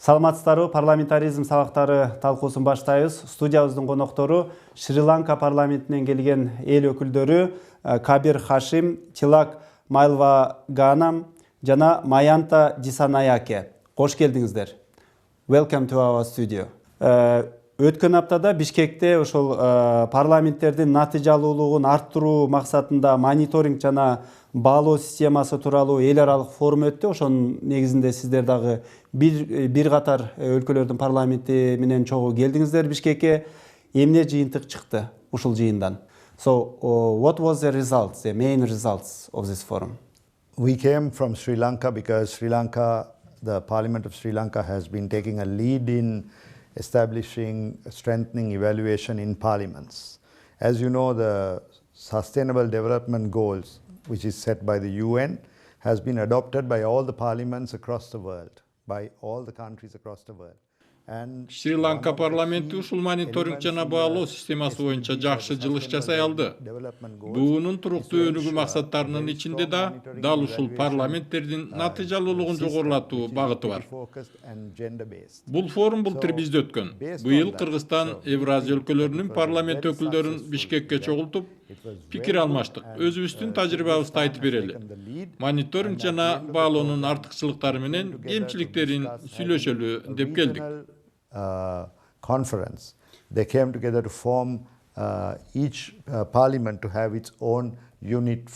Саламатсыздарбы, парламентаризм сабактары талкуусун баштайбыз. Студиябыздын коноктору Шри-Ланка парламентинен келген эл өкүлдөрү Кабир Хашим, Тилак Майлваганам жана Маянта Дисанаяке. Кош келдиңиздер. Welcome to our studio. Өткөн аптада Бишкекте ошол парламенттердин натыйжалуулугун арттыруу максатында мониторинг жана баалоо системасы тууралуу эл аралык форум өттү. Ошонун негизинде сиздер дагы бир катар өлкөлөрдүн парламенти менен чогуу келдиңиздер Бишкекке. Эмне жыйынтык чыкты ушул жыйындан? So, what was the results, the main results of this forum? We came from Sri Lanka because the Parliament of Sri Lanka has been taking a lead in establishing, strengthening evaluation in parliaments. As you know, the Sustainable Development Goals, which is set by the UN, has been adopted by all the parliaments across the world, by all the countries across the world. Шри-Ланка парламенти ушул мониторинг жана баалоо системасы боюнча жакшы жылыш жасай алды. Буунун туруктуу өнүгүү максаттарынын ичинде да дал ушул парламенттердин натыйжалуулугун жогорулатуу багыты бар. Бул форум былтыр бизде өткөн. Быйыл Кыргызстан, Евразия өлкөлөрүнүн парламент өкүлдөрүн Бишкекке чогултуп, пикир алмаштык. Өзүбүздүн тажрыйбабызды айтып берели. Мониторинг жана баалоонун артыкчылыктары менен кемчиликтерин сүйлөшөлү деп келдик. Conference. They came together to form each parliament to have its own unit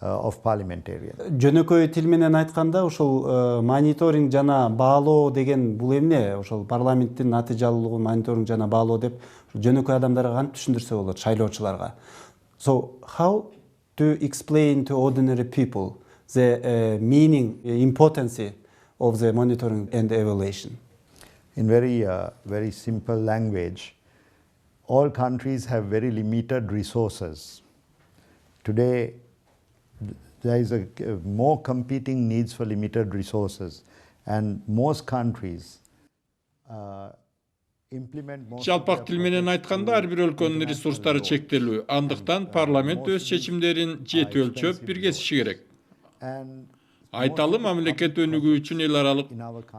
of parliamentarians. Жөнөкөй тил менен айтканда, ошол мониторинг жана баалоо деген бул эмне? Ошол парламенттин натыйжалуулугун мониторинг жана баалоо деп жөнөкөй адамдарга кантип түшүндүрсө болот, шайлоочуларга? So, how to explain to ordinary people the meaning, importance of the monitoring and evaluation? In very simple language, all countries have very limited resources. Today, there is more competing needs for limited resources, and most countries implement most. Жалпак тил менен айтканда, ар бир өлкөнүн ресурстары чектелүү. Андыктан парламент өз чечимдерин жети өлчөп биргесиши керек. Айталы мамлекет өнүгүү үчүн эл аралык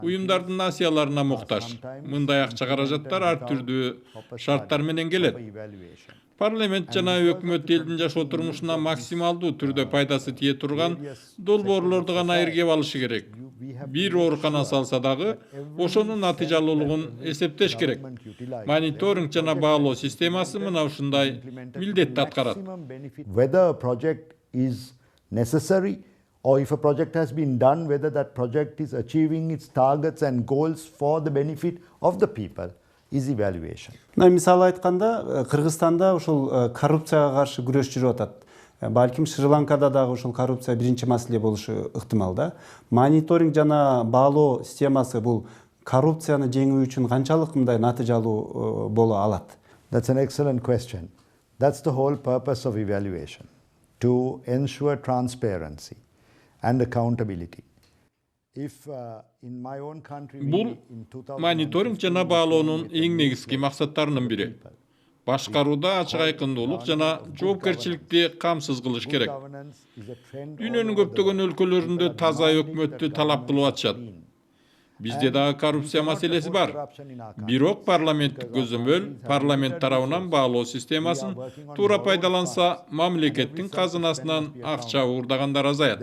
уюмдардын насыяларына муктаж. Мындай акча каражаттар ар түрдүү шарттар менен келет. Парламент жана өкмөт элдин жашоо турмушуна максималдуу түрдө пайдасы тие турган долбоорлорду гана иргеп алышы керек. Бир оорукана салса дагы, ошонун натыйжалуулугун эсептеш керек. Мониторинг жана баалоо системасы мына ушундай милдетти аткарат. Whether a project is necessary, or if a project has been done, whether that project is achieving its targets and goals for the benefit of the people, is evaluation. Мисалы айтканда, Кыргызстанда ушул коррупцияга каршы күрөш жүрүп атат. Балким Шри-Ланкада дагы ушул коррупция биринчи маселе болушу ыктымал да. Мониторинг жана баалоо системасы бул коррупцияны жеңүү үчүн канчалык мындай натыйжалуу боло алат? That's an excellent question. That's the whole purpose of evaluation, to ensure transparency and accountability. If in my own country, бул мониторинг жана баалоонун эң негизги максаттарынын бири. Башкарууда ачык айкындуулук жана жоопкерчиликти камсыз кылыш керек. Дүйнөнүн көптөгөн өлкөлөрүндө таза өкмөттү талап кылып атышат. Бизде дагы коррупция маселеси бар. Бирок парламенттик көзөмөл парламент тарабынан баалоо системасын туура пайдаланса, мамлекеттин казынасынан акча уурдагандар азаят.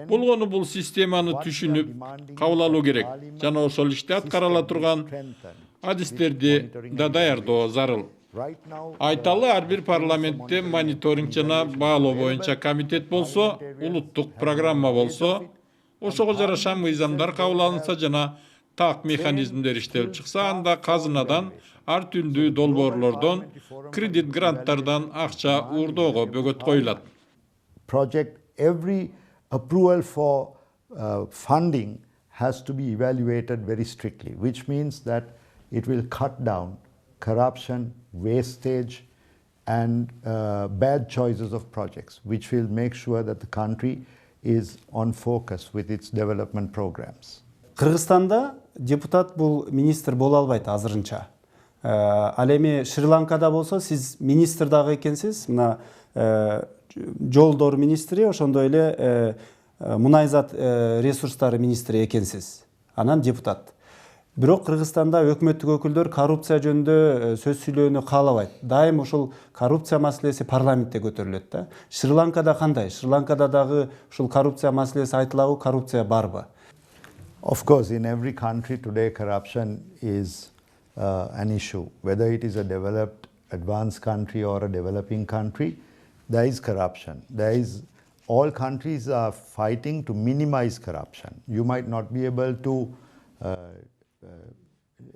Болгону бул системаны түшүнүп, кабыл алуу керек. Жана ошол иште аткарыла турган адистерди да даярдоо зарыл. Айталы ар бир парламентте мониторинг жана баалоо боюнча комитет болсо, улуттук программа болсо, ошого жараша мыйзамдар кабыл алынса жана так механизмдер иштелип чыкса, анда казынадан, ар түрдүү долбоорлордон, кредит гранттардан акча уурдоого бөгөт коюлат. Project, every approval for funding has to be evaluated very strictly, which means that it will cut down corruption, wastage, and bad choices of projects, which will make sure that the country is on focus with its development programs. Кыргызстанда депутат бул министр боло албайт азырынча. Ал эми Шри-Ланкада болсо сиз министр дагы экенсиз. Мына жолдор министри, ошондой эле мунайзат ресурстары министри экенсиз. Анан депутат. Бирок Кыргызстанда өкмөттүк өкүлдөр коррупция жөнүндө сөз сүйлөөнү каалабайт. Дайым ушул коррупция маселеси парламентте көтөрүлөт да. Шри-Ланкада кандай? Шри-Ланкада дагы ушул коррупция маселеси айтылабы, коррупция барбы? Of course, in every country today, corruption is an issue. Whether it is a developed, advanced country or a developing country, there is corruption. All countries are fighting to minimize corruption. You might not be able to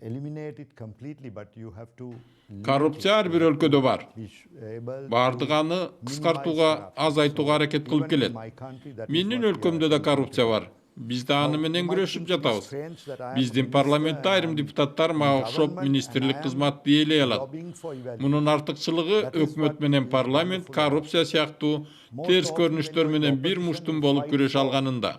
eliminate it completely, but you have to. Коррупция ар бир өлкөдө бар. Бардыганы кыскартууга, азайтууга аракет кылып келет. Менин өлкөмдө да коррупция бар. Биз да аны менен күрөшүп жатабыз. Биздин парламентте айрым депутаттар мага окшоп министрлик кызматты ээлей алат. Мунун артыкчылыгы өкмөт менен парламент коррупция сыяктуу терс көрүнүштөр менен бир муштум болуп күрөшө алганында.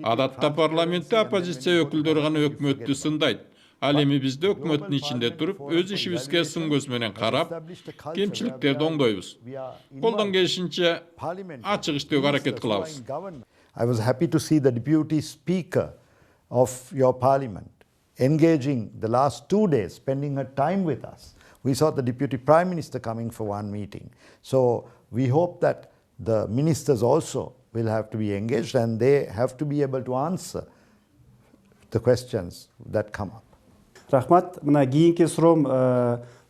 Адатта парламентте оппозиция өкүлдөрү гана өкмөттү сындайт. Ал эми бизде өкмөттүн ичинде туруп, өз ишибизге сын көз менен карап, кемчиликтерди оңдойбуз. Колдон келишинче ачык иштөөгө аракет кылабыз. I was happy to see the Deputy Speaker of your Parliament engaging the last 2 days, spending her time with us. We saw the Deputy Prime Minister coming for one meeting. So we hope that the ministers also will have to be engaged and they have to be able to answer the questions that come up. Рахмат. Мына кийинки суроом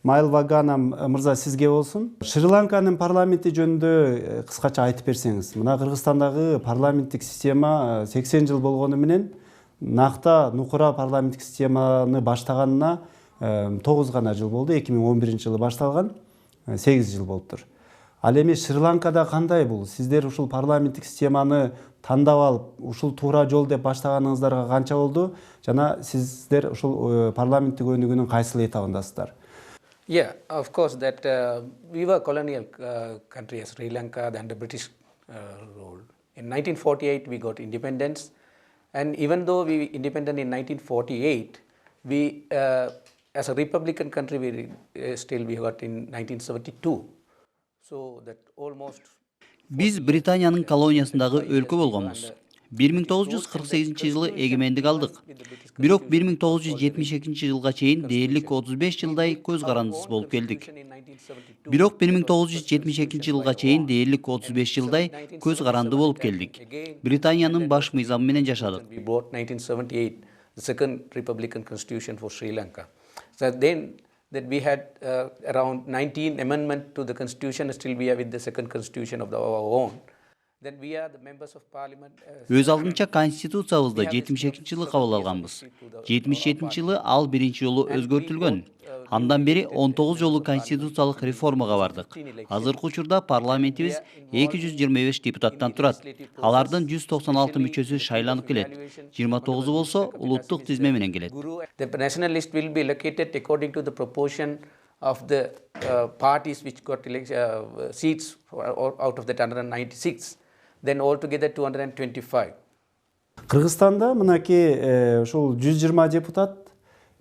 Майлва Ганам мырза сизге болсун. Шри-Ланканын парламенти жөнүндө кыскача айтып берсеңиз. Мына Кыргызстандагы парламенттик система 80 жыл болгону менен накта нукура парламенттик системаны баштаганына 9 гана жыл болду. 2011 жылы башталган, 8 жыл болуптур. Ал эми Шри-Ланкада кандай бул? Сиздер ушул парламенттик системаны тандап алып, ушул туура жол деп баштаганыңыздарга канча болду? Жана сиздер ушул парламенттик өнүгүүнүн кайсыл этабындасыздар? Yeah, of course that we were colonial country as Sri Lanka under British rule. In 1948 we got independence, and even though we were independent in 1948, we as a republican country we got in 1972. So that almost. Биз Британиянын колониясындагы өлкө болгонбуз. 1948 жылы эгемендик алдык. Бирок 1972 жылга чейин дээрлик 35 жылдай көз карандысыз болуп келдик. Бирок 1972 жылга чейин дээрлик 35 жылдай көз каранды болуп келдик. Британиянын баш мыйзамы менен жашадык. We brought 1978, the second republican constitution for Sri Lanka. So then that we had around 19 amendments to the constitution, still we are with the second constitution of our own. Then we are the members of parliament. Өз алдынча конституциябызды 72 жылы кабыл алганбыз. 77 жылы ал биринчи жолу өзгөртүлгөн. Андан бери 19 жолу конституциялык реформага бардык. Азыркы учурда парламентибиз 225 депутаттан турат. Алардын 196 мүчөсү шайланып келет. 29 болсо улуттук тизме менен келет. The national list will be allocated according to the proportion of the parties which got seats out of that 196. Then altogether 225. Кыргызстанда мынакей ушул 120 депутат,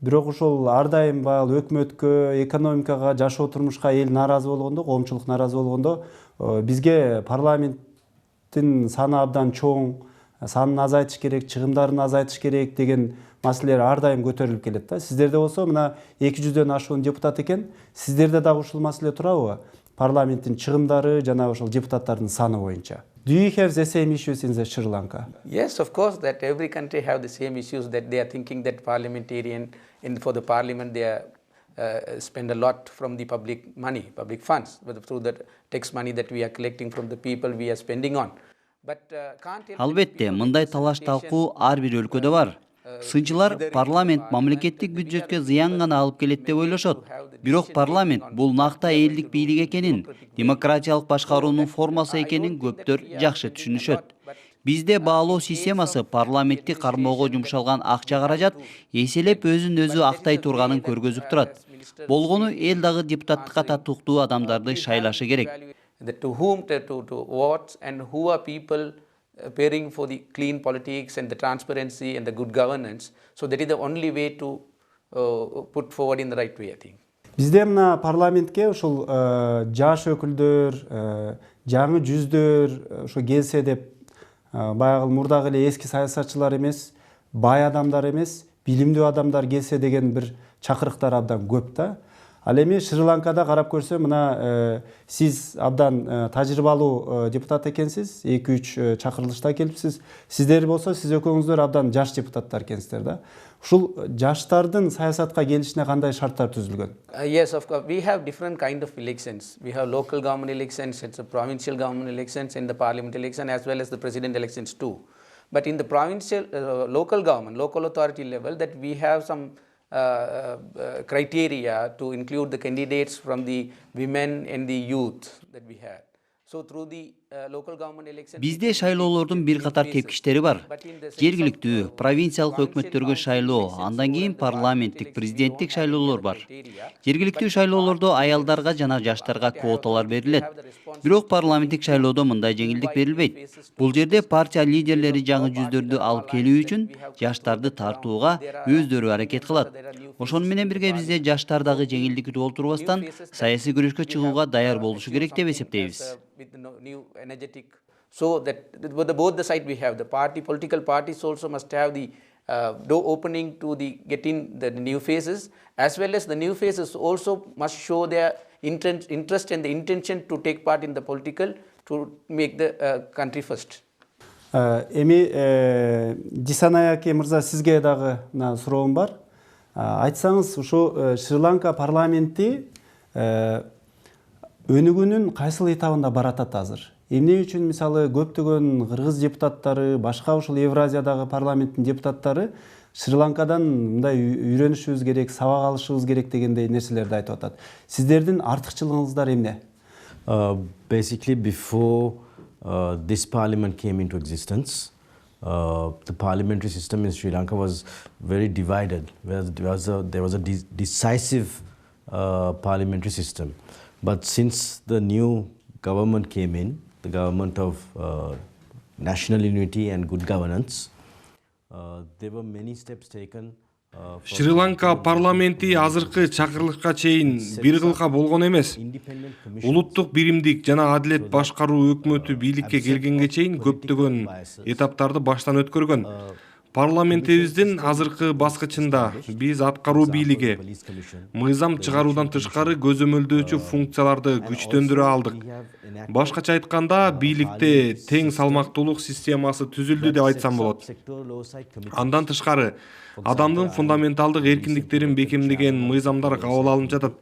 бирок ушул ар дайым баал өкмөткө, экономикага, жашоо турмушка эл нааразы болгондо, коомчулук нааразы болгондо бизге парламенттин саны абдан чоң, санын азайтыш керек, чыгымдарын азайтыш керек деген маселелер ар дайым көтөрүлүп келет да. Сиздерде болсо мына 200дөн ашуун депутат экен. Сиздерде дагы ушул маселе турабы? Парламенттин чыгымдары жана ушул депутаттардын саны боюнча. Do you have the same issues in the Sri Lanka? Yes, of course, that every country have the same issues, that they are thinking that parliamentarian, for the parliament they are, spend a lot from the public money, public funds, through the tax money that we are collecting from the people we are spending on. But can't help. Албетте, мындай талаш талкуу ар бир өлкөдө бар. Сынчылар парламент мамлекеттик бюджетке зыян гана алып келет деп ойлошот. Бирок парламент бул накта элдик бийлик экенин, демократиялык башкаруунун формасы экенин көптөр жакшы түшүнүшөт. Бизде баалоо системасы парламентти кармоого жумшалган акча каражат эселеп өзүн өзү актай турганын көргөзүп турат. Болгону эл дагы депутаттыкка татыктуу адамдарды шайлашы керек. To whom to what and who are people appearing for the clean politics and the transparency and the good governance. So that is the only way to put forward in the right way, I think. Бизде мына парламентке ушул жаш өкүлдөр, жаңы жүздөр ошо келсе деп баягы мурдагы эле эски саясатчылар эмес, бай адамдар эмес, билимдүү адамдар келсе деген бир чакырыктар абдан көп да. Ал эми Шри-Ланкада карап көрсө, мына сиз абдан тажрыйбалуу депутат экенсиз, 2-3 чакырылышта келипсиз. Сиздер болсо, сиз экөөңүздөр абдан жаш депутаттар экенсиздер да. Ушул жаштардын саясатка келишине кандай шарттар түзүлгөн? Yes, of course. We have different kind of elections. We have local government elections, it's a provincial government elections, and the parliament election, as well as the president elections too. But in the provincial, local government, local authority level, that we have some criteria to include the candidates from the women and the youth that we had. So through the local government election, Бизде шайлоолордун бир катар тепкичтери бар. Жергиликтүү, провинциялык өкмөттөргө шайлоо, андан кийин парламенттик, президенттик шайлоолор бар. Жергиликтүү шайлоолордо аялдарга жана жаштарга квоталар берилет. Бирок парламенттик шайлоодо мындай жеңилдик берилбейт. Бул жерде партия лидерлери жаңы жүздөрдү алып келүү үчүн жаштарды тартууга өздөрү аракет кылат. Ошону менен бирге бизде жаштардагы жеңилдик күтүп отурбастан саясий күрөшкө чыгууга даяр болушу керек деп эсептейбиз. with the new energetic, so that both the side we have the political parties also must have the door opening to the getting the new faces, as well as the new faces also must show their interest and the intention to take part in the political to make the country first. Эми Дисанаяки мырза, сизге дагы суроом бар. Айтсаңыз, ушу Шри-Ланка парламенти өнүгүүнүн кайсыл этабында баратат азыр? Эмне үчүн мисалы көптөгөн кыргыз депутаттары, башка ушул Евразиядагы парламенттин депутаттары Шри-Ланкадан мындай үйрөнүшүбүз керек, сабак алышыбыз керек дегендей нерселерди айтып атат. Сиздердин артыкчылыгыңыздар эмне? Basically, before this parliament came into existence, the parliamentary system in Sri Lanka was very divided. There was a decisive parliamentary system. But since the new government came in, the government of national unity and good governance, there were many steps taken. Шри-Ланка парламенти азыркы чакырылышка чейин бир кылка болгон эмес. Улуттук биримдик жана адилет башкаруу өкмөтү бийликке келгенге чейин көптөгөн этаптарды баштан өткөргөн. Парламентибиздин азыркы баскычында биз аткаруу бийлиги мыйзам чыгаруудан тышкары көзөмөлдөөчү функцияларды күчтөндүрө алдык. Башкача айтканда, бийликте тең салмактуулук системасы түзүлдү деп айтсам болот. Андан тышкары адамдын фундаменталдык эркиндиктерин бекемдеген мыйзамдар кабыл алынып жатат.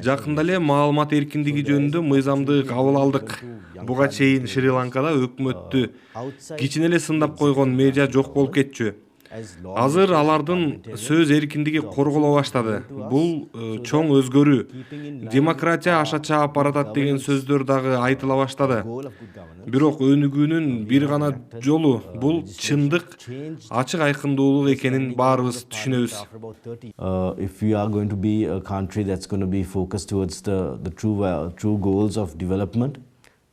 Жакында эле маалымат эркиндиги жөнүндө мыйзамды кабыл алдык. Буга чейин Шри-Ланкада өкмөттү кичине эле сындап койгон медиа жок болуп кетчү. Азыр алардын сөз эркиндиги корголо баштады. Бул чоң өзгөрүү. Демократия аша чаап баратат деген сөздөр дагы айтыла баштады. Бирок өнүгүүнүн бир гана жолу бул чындык, ачык айкындуулук экенин баарыбыз түшүнөбүз. If we are going to be a country that's going to be focused towards the true goals of development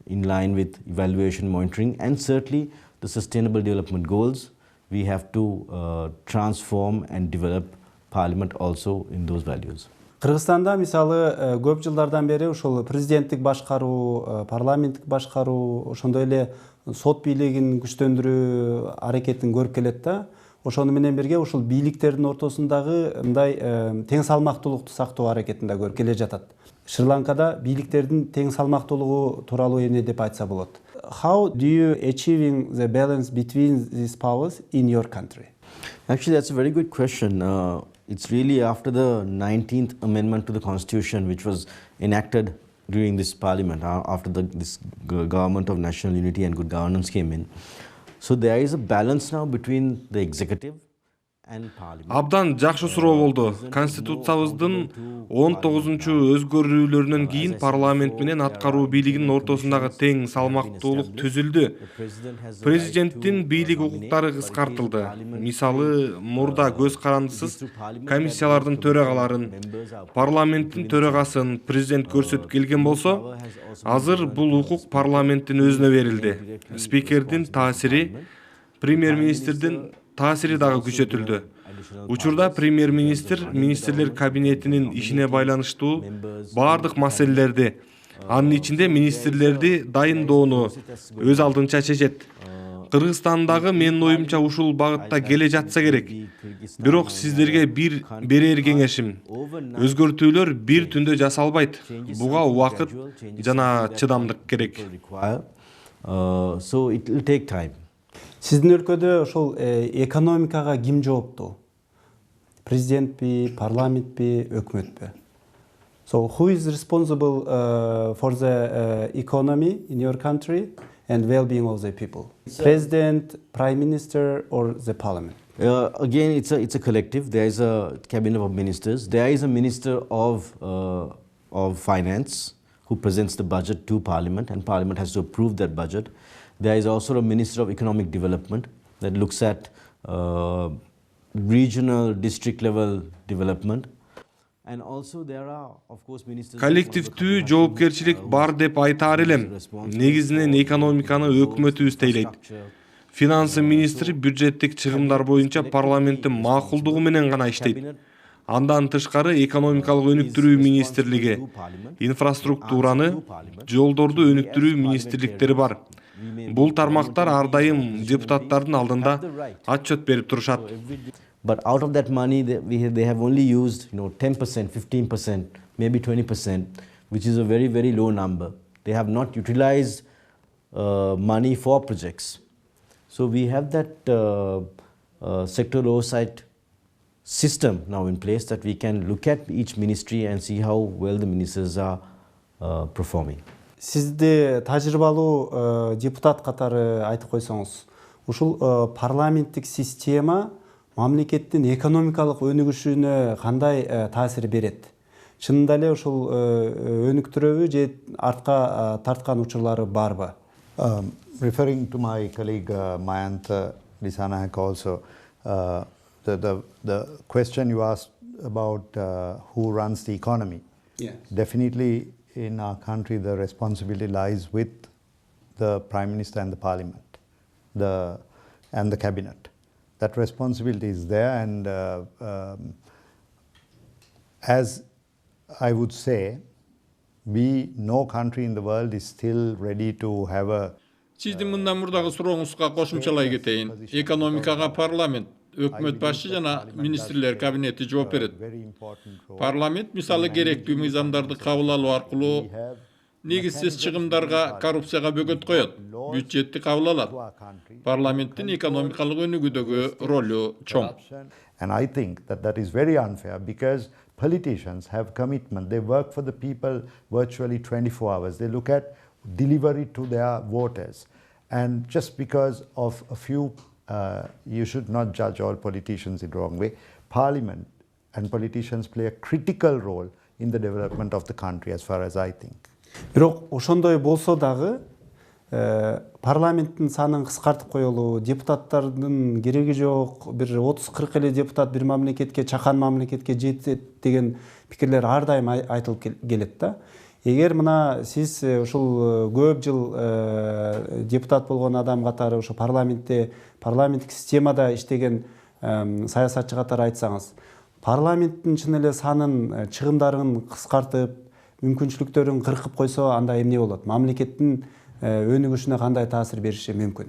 in line with evaluation, monitoring, and certainly the sustainable development goals, we have to transform and develop parliament also in those values. Кыргызстанда мисалы көп жылдардан бери ушул президенттик башкаруу, парламенттик башкаруу, ошондой эле сот бийлигин күчтөндүрүү аракетин көрүп келет да. Ошону менен бирге ушул бийликтердин ортосундагы мындай тең салмактуулукту сактоо аракетин да көрүп келе жатат. Шри-Ланкада бийликтердин тең салмактуулугу тууралуу эмне деп айтса болот? How do you achieving the balance between these powers in your country? Actually, that's a very good question. It's really after the 19th Amendment to the Constitution, which was enacted during this parliament, after this government of national unity and good governance came in. So there is a balance now between the executive and parliament. Абдан жакшы суроо болду. Конституциябыздын 19-чу өзгөрүүлөрүнөн кийин парламент менен аткаруу бийлигинин ортосундагы тең салмактуулук түзүлдү. Президенттин бийлик укуктары кыскартылды. Мисалы, мурда көз карандысыз комиссиялардын төрагаларын, парламенттин төрагасын президент көрсөтүп келген болсо, азыр бул укук парламенттин өзүнө берилди. Спикердин таасири, премьер-министрдин таасири дагы күчөтүлдү. Учурда премьер-министр министрлер кабинетинин ишине байланыштуу баардык маселелерди, анын ичинде министрлерди дайындоону өз алдынча чечет. Кыргызстандагы менин оюмча ушул багытта келе жатса керек. Бирок сиздерге бир берер кеңешим, өзгөртүүлөр бир түндө жасалбайт. Буга убакыт жана чыдамдык керек. So it will take time. Сиздин өлкөдө ошол экономикага ким жооптуу? Президентпи, парламентпи, өкмөтпү? So who is responsible for the economy in your country and well-being of the people? President, Prime Minister, or the Parliament? Again, it's a collective. There is a cabinet of ministers. There is a minister of finance who presents the budget to Parliament, and Parliament has to approve that budget. There is also a minister of economic development that looks at regional, district level development. And also there are, of course, ministers. Коллективдүү жоопкерчилик бар деп айтаар элем. Негизинен экономиканы өкмөтүбүз тейлейт. Финансы министри бюджеттик чыгымдар боюнча парламенттин макулдугу менен гана иштейт. Андан тышкары экономикалык өнүктүрүү министрлиги, инфраструктураны, жолдорду өнүктүрүү министрликтери бар. Бул тармактар ар дайым депутаттардын алдында отчет берип турушат. But out of that money, they have only used 10%, 15%, maybe 20%, which is a very, very low number. They have not utilized money for projects. So we have that sectoral oversight system now in place that we can look at each ministry and see how well the ministers are performing. Сизди тажрыйбалуу депутат катары айтып койсоңуз, ушул парламенттик система мамлекеттин экономикалык өнүгүшүнө кандай таасир берет? Чынында эле ушул өнүктүрөбү же артка тарткан учурлары барбы? Referring to my colleague Mayantha Dissanayake also, the question you asked about who runs the economy. Yes. Definitely in our country the responsibility lies with the Prime Minister and the Parliament and the Cabinet. That responsibility is there, and as I would say, no country in the world is still ready to have a Сиздин мындан мурдагы сурооңузга кошумчалай кетейин. Экономикага парламент, өкмөт башы жана министрлер кабинети жооп берет. Парламент мисалы керектүү мыйзамдарды кабыл алуу аркылуу негизсиз чыгымдарга, коррупцияга бөгөт коет, бюджетти кабыл алат. Парламенттин экономикалык өнүгүүдөгү ролу чоң. And I think that is very unfair, because politicians have commitment. They work for the people virtually 24 hours. They look at delivery to their voters. And just because of a few, you should not judge all politicians in the wrong way. Parliament and politicians play a critical role in the development of the country, as far as I think. Бирок ошондой болсо дагы парламенттин санын кыскартып коелу, депутаттардын кереги жок, бир 30-40 эле депутат бир мамлекетке, чакан мамлекетке жетет деген пикирлер ар дайым айтылып келет да. Эгер мына сиз ушул көп жыл депутат болгон адам катары ошо парламенттик системада иштеген саясатчы катары айтсаңыз, парламенттин чын эле санын, чыгымдарын кыскартып, мүмкүнчүлүктөрүн кыркып койсо, анда эмне болот? Мамлекеттин өнүгүшүнө кандай таасир бериши мүмкүн?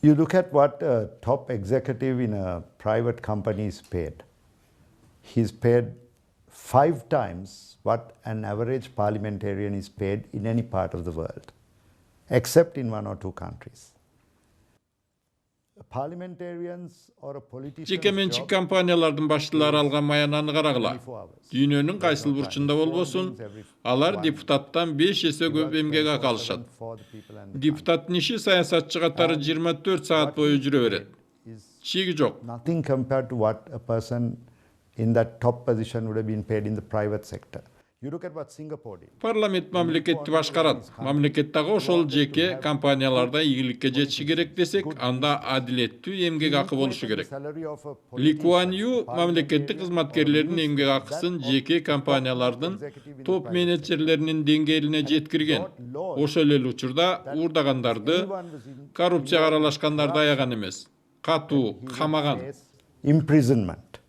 You look at what a top executive in a private company is paid. He's paid 5 times what an average parliamentarian is paid in any part of the world, except in 1 or 2 countries. Parliamentarians or a politician. Жеке менчик компаниялардын баштылары алган маянаны карагыла. Дүйнөнүн кайсыл бурчунда болбосун, алар депутаттан 5 эсе көп эмгек акы алышат. Депутаттын иши саясатчы катары 24 саат бою жүрө берет. Чиги жок. Nothing compared to what a person in that top position would have been paid in the private sector. You look at what Singapore did. Парламент мамлекетти башкарат. Мамлекеттагы ошол жеке компанияларда ийгиликке жетиши керек десек, анда адилеттүү эмгек акы болушу керек. Ли Куан Ю мамлекеттик кызматкерлердин эмгек акысын жеке компаниялардын топ менеджерлеринин деңгээлине жеткирген. Ошол эле учурда уурдагандарды, коррупцияга аралашкандарды аяган эмес, катуу камаган. Imprisonment.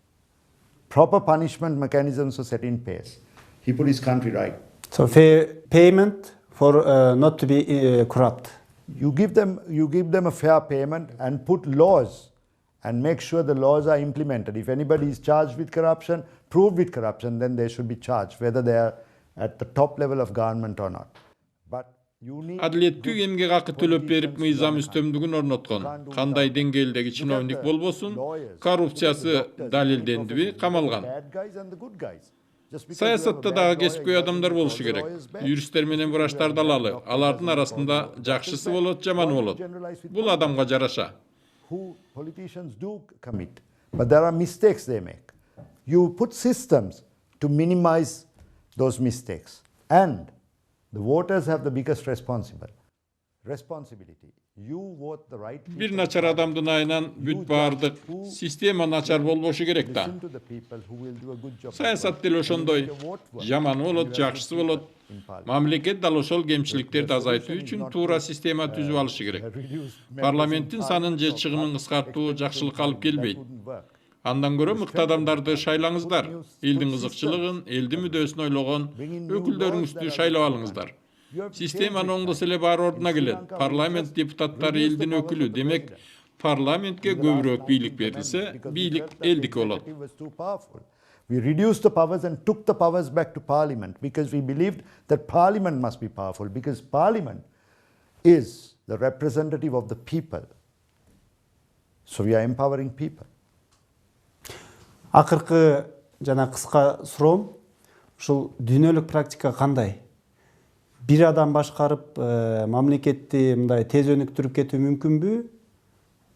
Proper punishment mechanisms were set in place. He put his country right. So payment for not to be corrupt. you give them a fair payment and put laws and make sure the laws are implemented. If anybody is charged with corruption, proved with corruption, then they should be charged, whether they are at the top level of government or not. But you need Адилеттүү эмгек акы төлөп берип мыйзам үстөмдүгүн орноткон кандай деңгээлдеги чиновник болбосун коррупциясы далилдендиби камалган. Саясатта дагы кесипкөй адамдар болушу керек. Юристтер менен врачтарды алалы. Алардын арасында жакшысы болот, жаманы болот. Бул адамга жараша. Who politicians do commit, but there are mistakes they make. You put systems to minimize those mistakes, and the voters have the biggest responsibility. You vote the right people. Бир начар адамдын айынан бүт баардык система начар болбошу керек да. Listen to the people who will do a good job. Саясат деле ошондой. Жаманы болот, жакшысы болот. Мамлекет дал ошол кемчиликтерди азайтуу үчүн туура система түзүп алышы керек. Парламенттин санын же чыгымын кыскартуу жакшылыкка алып келбейт. Андан көрө мыкты адамдарды шайлаңыздар. Элдин кызыкчылыгын, элдин мүдөөсүн ойлогон өкүлдөрүңүздү шайлап алыңыздар. Системаны оңдоса эле баары ордуна келет. Парламент депутаттары элдин өкүлү, демек парламентке көбүрөөк бийлик берилсе, бийлик элдики болот. We reduced the powers and took the powers back to Parliament because we believed that Parliament must be powerful, because Parliament is the representative of the people. So we are empowering people. Акыркы жана кыска суроом, ушул дүйнөлүк практика кандай? Бир адам башкарып мамлекетти мындай тез өнүктүрүп кетүү мүмкүнбү?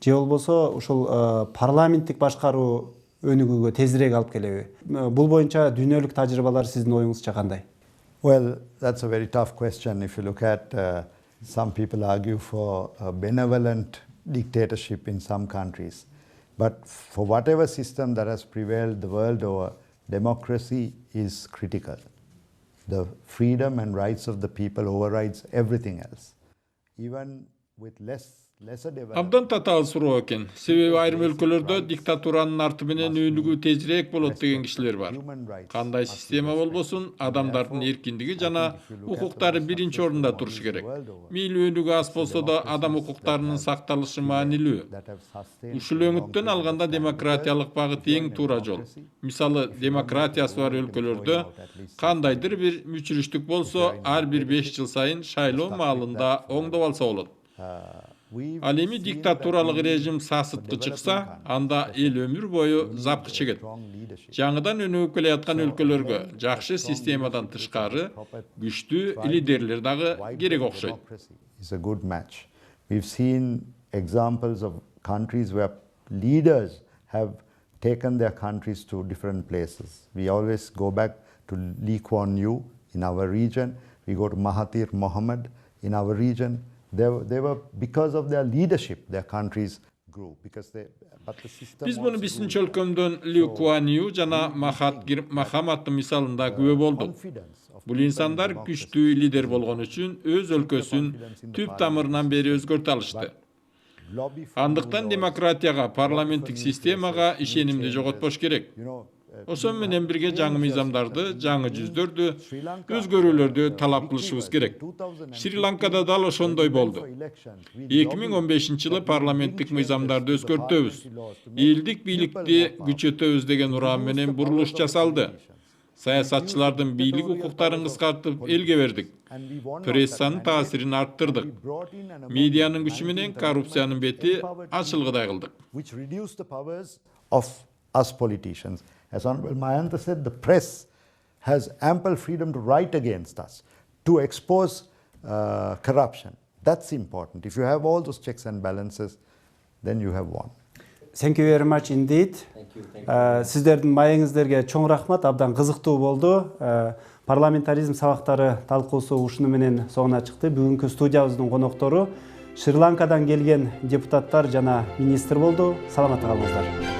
Же болбосо ушул парламенттик башкаруу өнүгүүгө тезирээк алып келеби? Бул боюнча дүйнөлүк тажрыйбалар сиздин оюңузча кандай? Well, that's a very tough question. If you look at some people argue for a benevolent dictatorship in some countries. But for whatever system that has prevailed the world over, democracy is critical. The freedom and rights of the people overrides everything else. Even with lesser development. Абдан татаал суроо экен. Себеби айрым өлкөлөрдө диктатуранын арты менен өнүгүү тезирээк болот деген кишилер бар. Кандай система болбосун, адамдардын эркиндиги жана укуктары биринчи орунда турушу керек. Мейли өнүгүү аз болсо да адам укуктарынын сакталышы маанилүү. Ушул өңүттөн алганда демократиялык багыт эң туура жол. Мисалы, демократиясы бар өлкөлөрдө кандайдыр бир мүчүрүштүк болсо, ар бир 5 жыл сайын шайлоо маалында оңдоп алса болот. Ал эми диктатуралык режим сасыткы чыкса, анда эл өмүр бою запкы чегет. Жаңыдан өнүгүп келаткан өлкөлөргө жакшы системадан тышкары күчтүү лидерлер дагы керек окшойт. It's a good match. We've seen examples of countries where leaders have taken their countries to different places. We always go back to Lee Kuan Yew in our region. We go to Mahathir Mohamad in our region. They were because of their leadership, their countries grew. But the system. Биз муну биздин чөлкөмдөн Ли Куан Ю жана Махатир Мохаммаддын мисалында күбө болдук. Бул инсандар күчтүү лидер болгон үчүн өз өлкөсүн түп тамырынан бери өзгөртө алышты. Андыктан демократияга, парламенттик системага ишенимди жоготпош керек. Ошон менен бирге жаңы мыйзамдарды, жаңы жүздөрдү, өзгөрүүлөрдү талап кылышыбыз керек. Шри-Ланкада дал ошондой болду. 2015-жылы парламенттик мыйзамдарды өзгөртөбүз. Элдик бийликти күчөтөбүз деген уран менен бурулуш жасалды. Саясатчылардын бийлик укуктарын кыскартып элге бердик. Прессанын таасирин арттырдык. Медианын күчү менен коррупциянын бети ачылгыдай кылдык. Which reduced the powers of us politicians. As Honorable Mayantha said, the press has ample freedom to write against us, to expose corruption. That's important. If you have all those checks and balances, then you have won. Thank you very much indeed. Сиздердин маегиңиздерге чоң рахмат, абдан кызыктуу болду. Парламентаризм сабактары талкуусу ушуну менен соңуна чыкты. Бүгүнкү студиябыздын коноктору Шри-Ланкадан келген депутаттар жана министр болду. Саламатта калыңыздар.